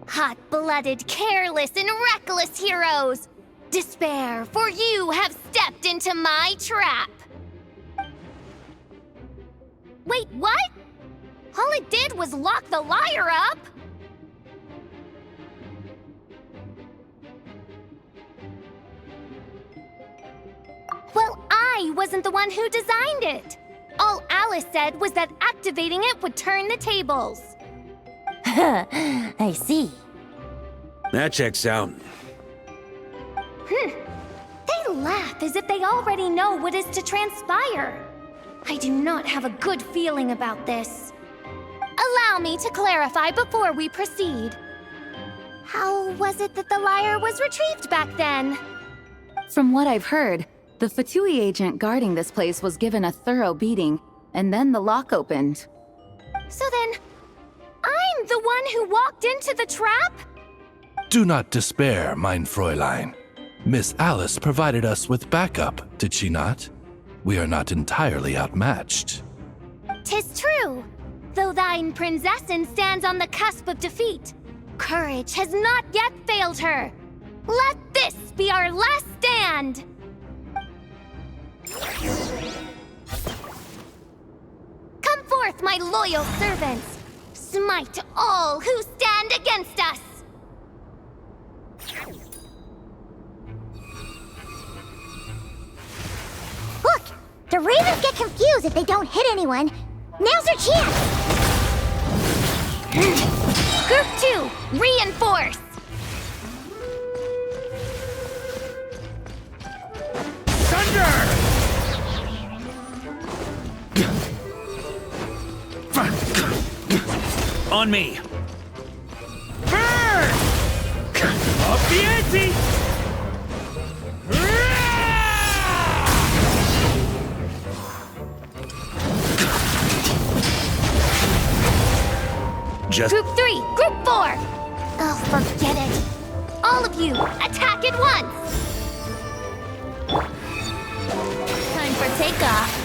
Hot-blooded, careless, and reckless heroes! Despair, for you have stepped into my trap! Wait, what? All it did was lock the liar up! Well, I wasn't the one who designed it! All Alice said was that activating it would turn the tables. I see. That checks out. They laugh as if they already know what is to transpire. I do not have a good feeling about this. Allow me to clarify before we proceed. How was it that the lyre was retrieved back then? From what I've heard, the Fatui agent guarding this place was given a thorough beating, and then the lock opened. So then, I'm the one who walked into the trap? Do not despair, mein Fräulein. Miss Alice provided us with backup, did she not? We are not entirely outmatched. 'Tis true. Though thine Prinzessin stands on the cusp of defeat, courage has not yet failed her. Let this be our last stand! Come forth, my loyal servants! Smite all who stand against us! Look! The Ravens get confused if they don't hit anyone. Now's their chance! Group 2, reinforce! Thunder! On me! Burn! Up the ante! Just Group 3, Group 4! Oh, forget it. All of you, attack at once! Time for takeoff.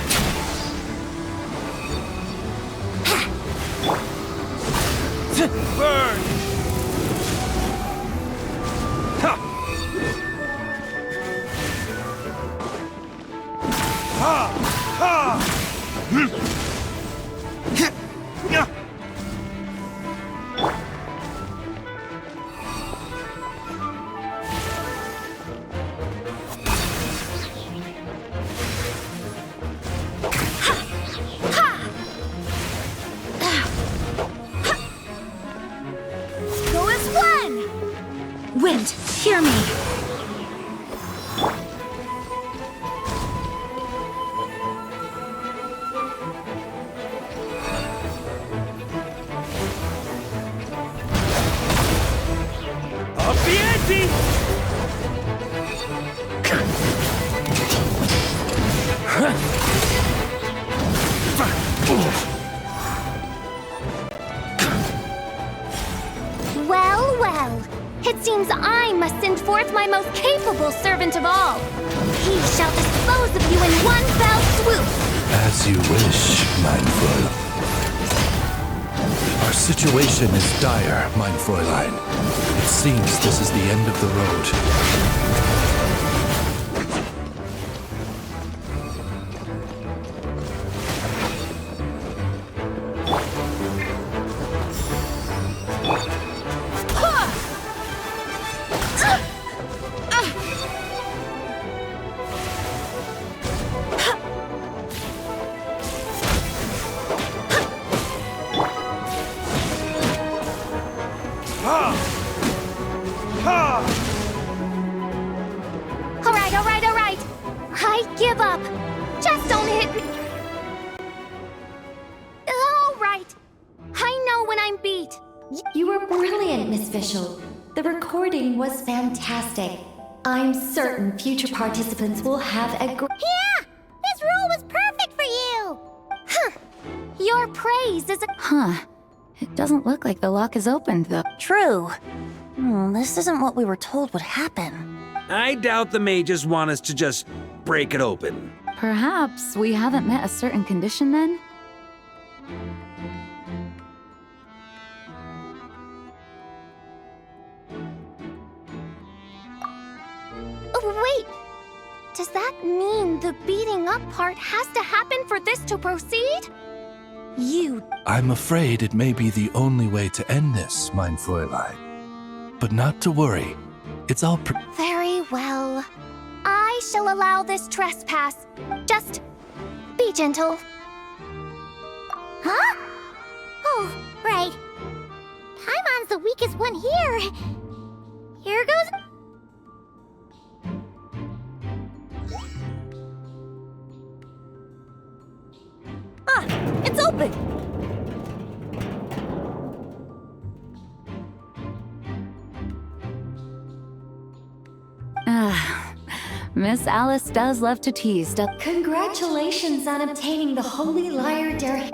burn! Ha! Ha! Ha! Go as one! Wind, hear me! Up the ante! Well, well. It seems I must send forth my most capable servant of all. He shall dispose of you in one fell swoop. As you wish, mein Fräulein. Our situation is dire, mein Fräulein. It seems this is the end of the road. All right. I give up. Just don't hit me. All right. I know when I'm beat. You were brilliant, Miss Fischl. The recording was fantastic. I'm certain future participants will have a Yeah! This role was perfect for you! Your praise is a... Huh. It doesn't look like the lock is opened, though. True. This isn't what we were told would happen. I doubt the mages want us to just break it open. Perhaps we haven't met a certain condition then? Wait! Does that mean the beating up part has to happen for this to proceed? I'm afraid it may be the only way to end this, mein Fräulein. But not to worry. It's all Very well. I shall allow this trespass. Just be gentle. Huh? Oh, right. Paimon's the weakest one here. Here goes... It's open! Miss Alice does love to tease. Congratulations on obtaining the Holy Lyre Dare.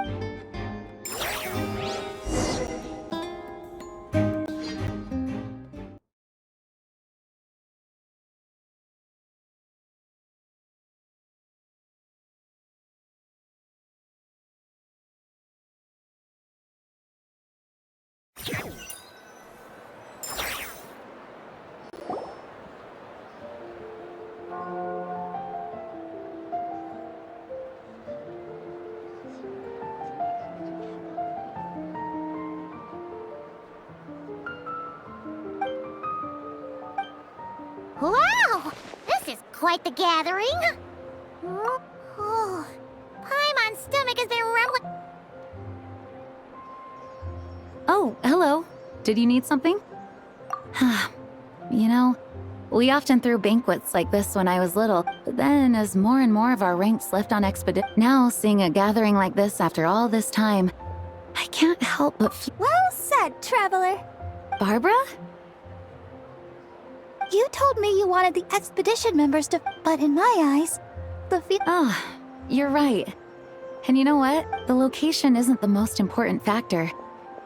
Wow! This is quite the gathering. Oh, Paimon's stomach has been rumbling. Oh, hello. Did you need something? You know, we often threw banquets like this when I was little, but then as more and more of our ranks left on expedition, now seeing a gathering like this after all this time, I can't help but feel... Well said, traveler. Barbara? You told me you wanted the expedition members to... But in my eyes, Oh, you're right. And you know what? The location isn't the most important factor.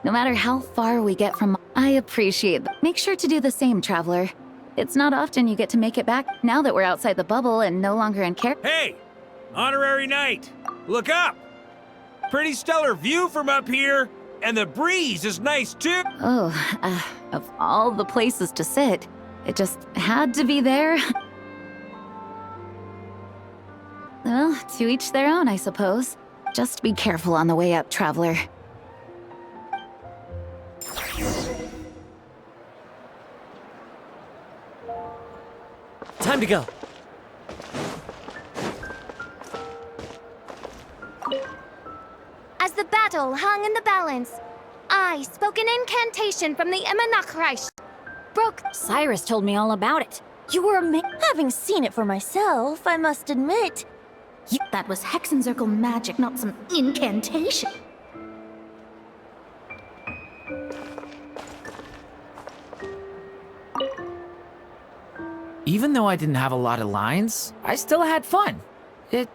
No matter how far we get from... I appreciate that. Make sure to do the same, traveler. It's not often you get to make it back now that we're outside the bubble and no longer in care... Hey! Honorary Knight! Look up! Pretty stellar view from up here, and the breeze is nice too! Oh, of all the places to sit, it just had to be there. Well, to each their own, I suppose. Just be careful on the way up, traveler. Time to go. as the battle hung in the balance, I spoke an incantation from the Emanachreich. Broke. Cyrus told me all about it. You were having seen it for myself, I must admit. That was Hexenzirkel magic, not some incantation. Even though I didn't have a lot of lines, I still had fun. It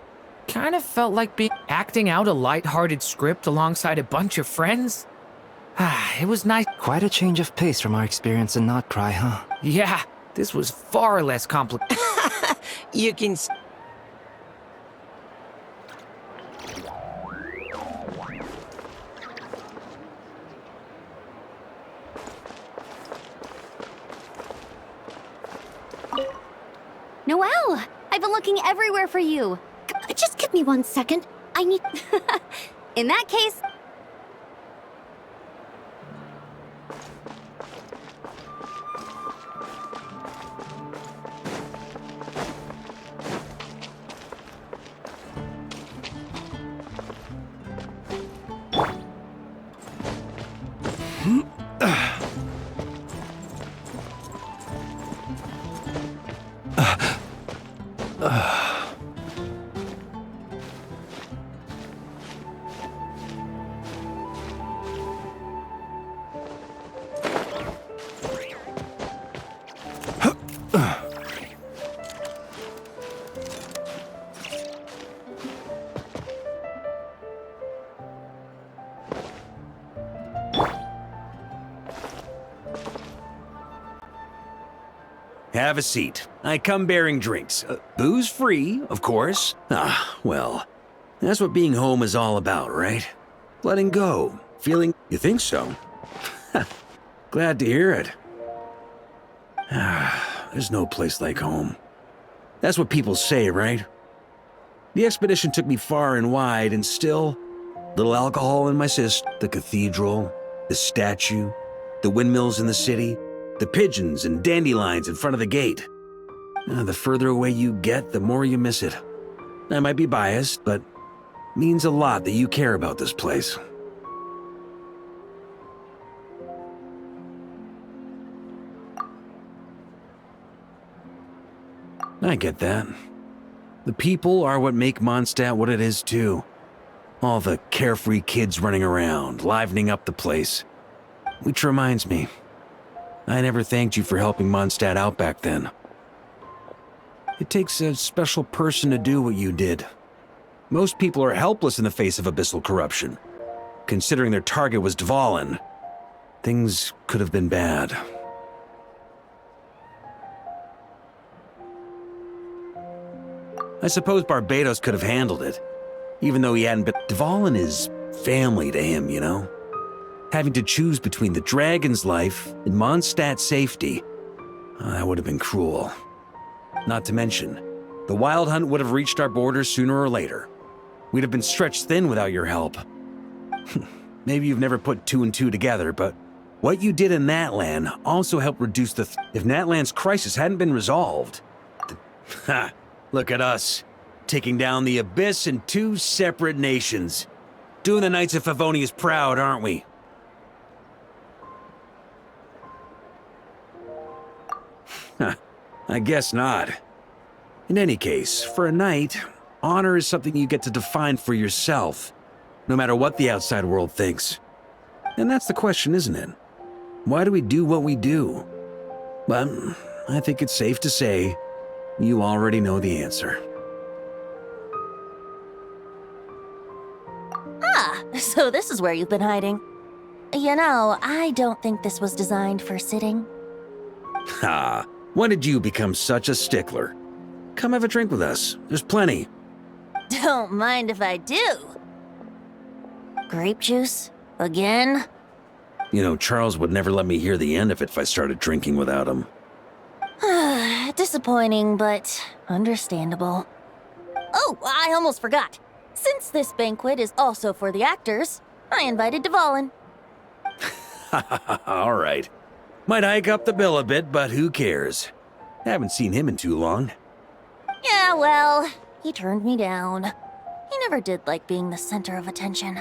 kind of felt like acting out a light-hearted script alongside a bunch of friends. It was nice. Quite a change of pace from our experience in Notpry, huh? Yeah, this was far less complicated. You can... Noelle! I've been looking everywhere for you. Just give me 1 second. I need... In that case... Have a seat. I come bearing drinks. Booze free, of course. Well, that's what being home is all about, right? Letting go. Feeling... You think so? Glad to hear it. There's no place like home. That's what people say, right? The expedition took me far and wide, and still, little alcohol in my system. The cathedral, the statue, the windmills in the city, the pigeons and dandelions in front of the gate. The further away you get, the more you miss it. I might be biased, but it means a lot that you care about this place. I get that. The people are what make Mondstadt what it is, too. All the carefree kids running around, livening up the place. Which reminds me, I never thanked you for helping Mondstadt out back then. It takes a special person to do what you did. Most people are helpless in the face of abyssal corruption. Considering their target was Dvalin, things could have been bad. I suppose Barbados could have handled it, even though he hadn't been. Dvalin is family to him, you know? Having to choose between the dragon's life and Mondstadt's safety, that would have been cruel. Not to mention, the Wild Hunt would have reached our borders sooner or later. We'd have been stretched thin without your help. Maybe you've never put two and two together, but what you did in Natlan also helped reduce the if Natlan's crisis hadn't been resolved. Look at us, taking down the Abyss in 2 separate nations. Doing the Knights of Favonius proud, aren't we? I guess not. In any case, for a knight, honor is something you get to define for yourself, no matter what the outside world thinks. And that's the question, isn't it? Why do we do what we do? Well, I think it's safe to say you already know the answer. Ah, so this is where you've been hiding. You know, I don't think this was designed for sitting. Ha! When did you become such a stickler? Come have a drink with us. There's plenty. Don't mind if I do. Grape juice? Again? You know, Charles would never let me hear the end of it if I started drinking without him. Disappointing, but understandable. Oh, I almost forgot. Since this banquet is also for the actors, I invited Dvalin. All right. Might hike up the bill a bit, but who cares? Haven't seen him in too long. Yeah, well, he turned me down. He never did like being the center of attention.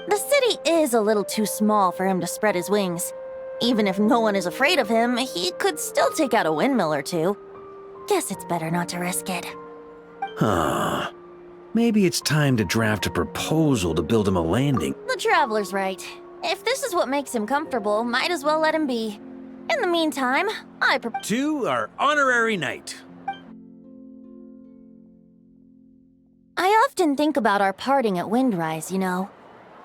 The city is a little too small for him to spread his wings. Even if no one is afraid of him, he could still take out a windmill or two. Guess it's better not to risk it. Huh. Maybe it's time to draft a proposal to build him a landing. The Traveler's right. If this is what makes him comfortable, might as well let him be. In the meantime, To our honorary knight. I often think about our parting at Windrise, you know.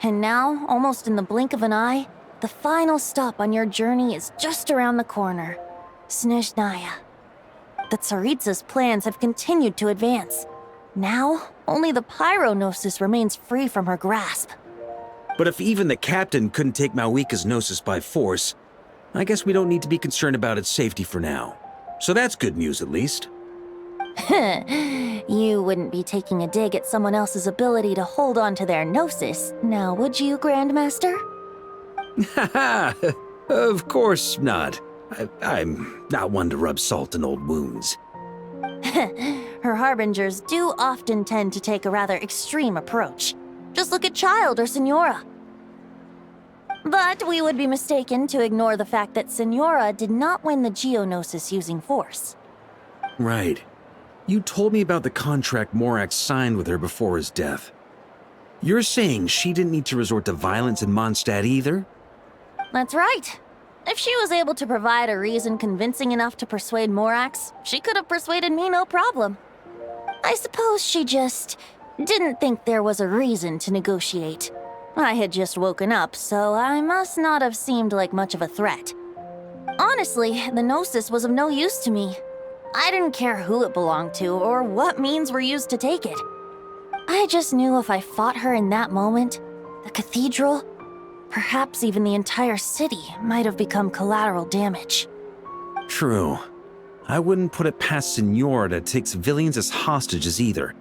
And now, almost in the blink of an eye, the final stop on your journey is just around the corner. Snezhnaya. The Tsaritsa's plans have continued to advance. Now, only the Pyronosis remains free from her grasp. But if even the captain couldn't take Malwika's Gnosis by force, I guess we don't need to be concerned about its safety for now. So that's good news, at least. You wouldn't be taking a dig at someone else's ability to hold on to their Gnosis, now would you, Grandmaster? Haha, of course not. I'm not one to rub salt in old wounds. Her harbingers do often tend to take a rather extreme approach. Just look at Child or Signora. But we would be mistaken to ignore the fact that Signora did not win the Geonosis using force. Right. You told me about the contract Morax signed with her before his death. You're saying she didn't need to resort to violence in Mondstadt either? That's right. If she was able to provide a reason convincing enough to persuade Morax, she could have persuaded me no problem. I suppose she just didn't think there was a reason to negotiate. I had just woken up, so I must not have seemed like much of a threat. Honestly, the Gnosis was of no use to me. I didn't care who it belonged to or what means were used to take it. I just knew if I fought her in that moment, the cathedral, perhaps even the entire city, might have become collateral damage. True. I wouldn't put it past Senora to take civilians as hostages either.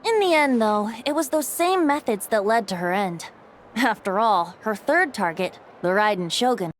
In the end, though, it was those same methods that led to her end. After all, her third target, the Raiden Shogun,